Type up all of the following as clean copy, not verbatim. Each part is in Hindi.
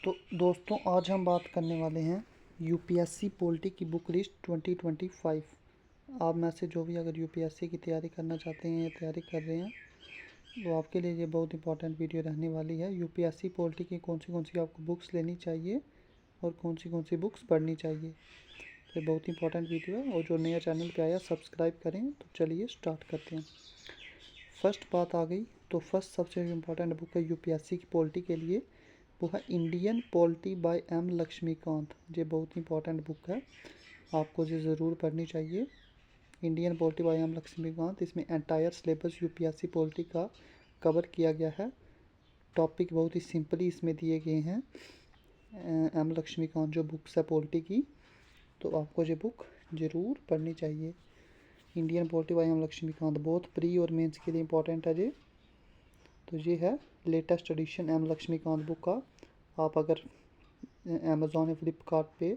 तो दोस्तों आज हम बात करने वाले हैं यूपीएससी पॉलिटी की बुक लिस्ट 2025। आप में से जो भी अगर यूपीएससी की तैयारी करना चाहते हैं या तैयारी कर रहे हैं तो आपके लिए ये बहुत इंपॉर्टेंट वीडियो रहने वाली है। यूपीएससी पॉलिटी की कौन सी आपको बुक्स लेनी चाहिए और कौन सी बुक्स पढ़नी चाहिए, तो ये बहुत इंपॉर्टेंट वीडियो है। और जो नया चैनल पे आया सब्सक्राइब करें। तो चलिए स्टार्ट करते हैं। फर्स्ट बात आ गई तो फर्स्ट सबसे इम्पोर्टेंट बुक है यूपीएससी की पॉलिटी के लिए, वो है Indian polity by M Laxmikanth. ये बहुत इंपॉर्टेंट बुक है, आपको ये ज़रूर पढ़नी चाहिए। Indian polity by M Laxmikanth, इसमें एंटायर सिलेबस यूपीएससी पॉलिटी का कवर किया गया है। टॉपिक बहुत ही सिंपली इसमें दिए गए हैं। एम लक्ष्मीकांत जो बुक्स है पॉलिटी की, तो आपको ये बुक ज़रूर पढ़नी चाहिए। Indian polity by M Laxmikanth बहुत प्री और मेंस के लिए इम्पोर्टेंट है ये। तो ये है latest edition M Laxmikanth book का। आप अगर अमेज़ॉन या फ्लिपकार्ट पे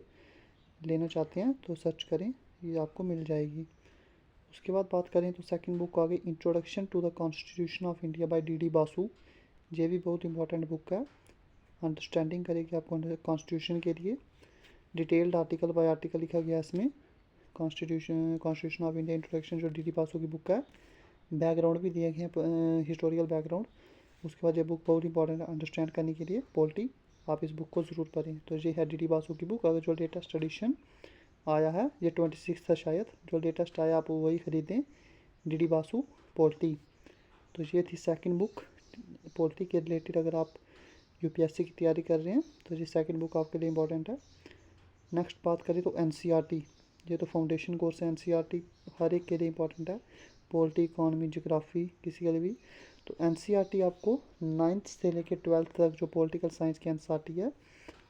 लेना चाहते हैं तो सर्च करें, ये आपको मिल जाएगी। उसके बाद बात करें तो सेकंड बुक आ गई introduction to the constitution of India by D Basu. ये भी बहुत इंपॉर्टेंट बुक है, अंडरस्टैंडिंग करेगी आपको कॉन्स्टिट्यूशन के लिए। डिटेल्ड आर्टिकल बाय आर्टिकल लिखा गया है इसमें। कॉन्स्टिट्यूशन ऑफ इंडिया इंट्रोडक्शन जो डी बासु की बुक है, बैकग्राउंड भी दिए गए हैं, हिस्टोरिकल बैकग्राउंड। उसके बाद ये बुक बहुत इंपॉर्टेंट है अंडरस्टैंड करने के लिए पॉलिटी, आप इस बुक को ज़रूर पढ़ें। तो ये है डी बासु की बुक। अगर जो लेटेस्ट एडिशन आया है ये 26 था शायद, जो लेटेस्ट आया आप वही ख़रीदें, डी बासु पॉलिटी। तो ये थी सेकंड बुक पॉलिटी के रिलेटेड। अगर आप यूपीएससी की तैयारी कर रहे हैं तो ये सेकंड बुक आपके लिए इम्पोर्टेंट है। नेक्स्ट बात करें तो एनसीईआरटी, ये तो फाउंडेशन कोर्स है। एनसीईआरटी हर एक के लिए इम्पोर्टेंट है, पॉलिटी, इकॉनमी, ज्योग्राफी, किसी के लिए भी। तो एनसीईआरटी आपको 9th से लेकर 12th तक जो पॉलिटिकल साइंस की एनसीईआरटी है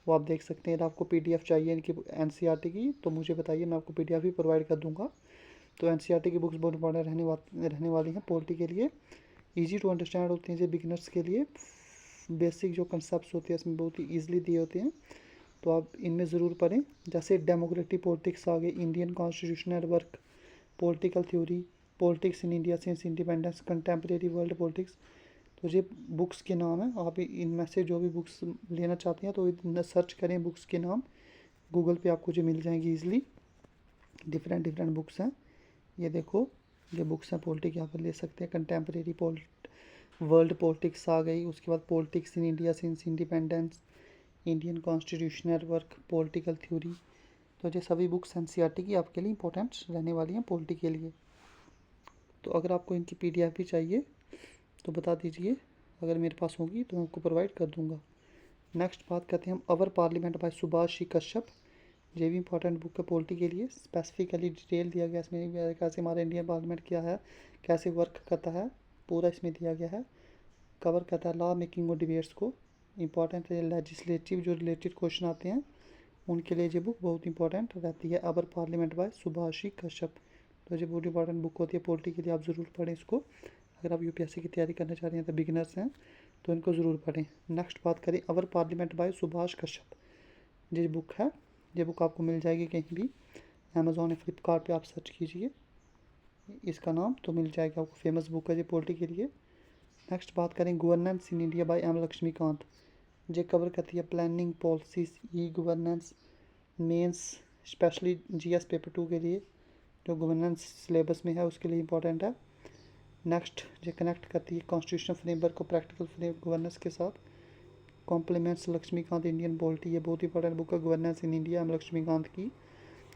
वो आप देख सकते हैं। अगर आपको पीडीएफ चाहिए इनकी एनसीईआरटी की तो मुझे बताइए, मैं आपको पीडीएफ भी प्रोवाइड कर दूंगा। तो एनसीईआरटी की बुक्स बहुत इंपॉर्टेंट रहने वाली हैं पॉलिटी के लिए। ईजी टू अंडरस्टैंड होती हैं ये बिगिनर्स के लिए। बेसिक जो कंसेप्ट होते हैं इसमें बहुत ही ईजिली दिए होते हैं, तो आप इनमें ज़रूर पढ़ें। जैसे डेमोक्रेटिक पॉलिटिक्स आ गई, Indian constitutional work, political theory, politics in India since independence, contemporary world politics. तो ये बुक्स के नाम हैं। आप इनमें से जो भी बुक्स लेना चाहते हैं तो सर्च करें बुक्स के नाम, गूगल पे आपको जो मिल जाएंगी ईजिली। डिफरेंट बुक्स हैं, ये देखो ये बुक्स हैं पॉलिटिक, यहाँ पर ले सकते हैं। कंटेम्प्रेरी वर्ल्ड पॉलिटिक्स आ गई। उसके बाद politics in India since independence, Indian constitutional work, political theory. तो ये सभी बुक्स एनसीईआरटी की आपके लिए इंपॉर्टेंट रहने वाली हैं पॉलिटी के लिए। तो अगर आपको इनकी पीडीएफ भी चाहिए तो बता दीजिए, अगर मेरे पास होगी तो मैं आपको प्रोवाइड कर दूंगा। नेक्स्ट बात करते हैं हम अवर पार्लियामेंट बाय सुभाष जी कश्यप। ये भी इंपॉर्टेंट बुक है पॉलिटी के लिए। स्पेसिफिकली डिटेल दिया गया इसमें, कैसे हमारा इंडियन पार्लियामेंट क्या है, कैसे वर्क करता है, पूरा इसमें दिया गया है। कवर करता है लॉ मेकिंग और डिबेट्स को। इंपॉर्टेंट है लेजिस्लेटिव जो रिलेटेड क्वेश्चन आते हैं उनके लिए ये बुक बहुत इंपॉर्टेंट रहती है। अवर पार्लियामेंट बाय सुभाष जी कश्यप। तो ये बहुत इंपॉर्टेंट बुक होती है पॉलिटी के लिए, आप ज़रूर पढ़ें इसको। अगर आप यूपीएससी की तैयारी करना चाह रहे हैं तो बिगिनर्स हैं तो इनको ज़रूर पढ़ें। नेक्स्ट बात करें अवर पार्लियामेंट बाय सुभाष कश्यप। ये बुक है, ये बुक आपको मिल जाएगी कहीं भी, अमेज़ॉन या फ्लिपकार्ट पे आप सर्च कीजिए इसका नाम तो मिल जाएगा आपको। फेमस बुक है ये पॉलिटी के लिए। नेक्स्ट बात करें governance in India by M Laxmikanth. ये कवर करती है planning, policies, e governance, mains specially GS paper 2 के लिए जो गवर्नेंस सिलेबस में है उसके लिए इम्पोर्टेंट है। नेक्स्ट ये कनेक्ट करती है कॉन्स्टिट्यूशनल फ्रेमवर्क को प्रैक्टिकल फ्रेम गवर्नेंस के साथ। कॉम्प्लीमेंट्स लक्ष्मीकांत इंडियन पॉलिटी, ये बहुत इंपॉर्टेंट बुक है governance in India M Laxmikanth की।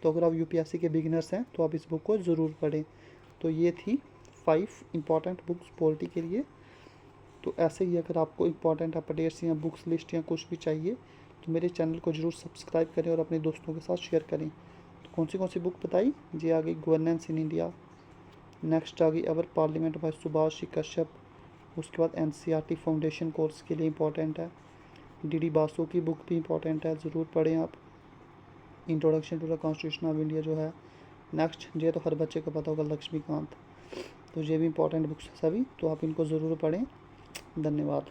तो अगर आप यूपीएससी के बिगिनर्स हैं तो आप इस बुक को ज़रूर पढ़ें। तो ये थी 5 इंपॉर्टेंट बुक्स पॉलिटी के लिए। तो ऐसे ही अगर आपको इंपॉर्टेंट अपडेट्स या बुक्स लिस्ट या कुछ भी चाहिए तो मेरे चैनल को ज़रूर सब्सक्राइब करें और अपने दोस्तों के साथ शेयर करें। तो कौन सी बुक बताई, ये आ गई गवर्नेंस इन इंडिया। नेक्स्ट आ गई अवर पार्लियामेंट बाय सुभाष जी कश्यप। उसके बाद एनसीईआरटी फाउंडेशन कोर्स के लिए इम्पोर्टेंट है। डी बासु की बुक भी इम्पोर्टेंट है, ज़रूर पढ़ें आप। Introduction to the constitution of India जो है। नेक्स्ट ये तो हर बच्चे को पता होगा लक्ष्मीकांत। तो ये भी इंपॉर्टेंट बुक्स सभी, तो आप इनको ज़रूर पढ़ें। धन्यवाद।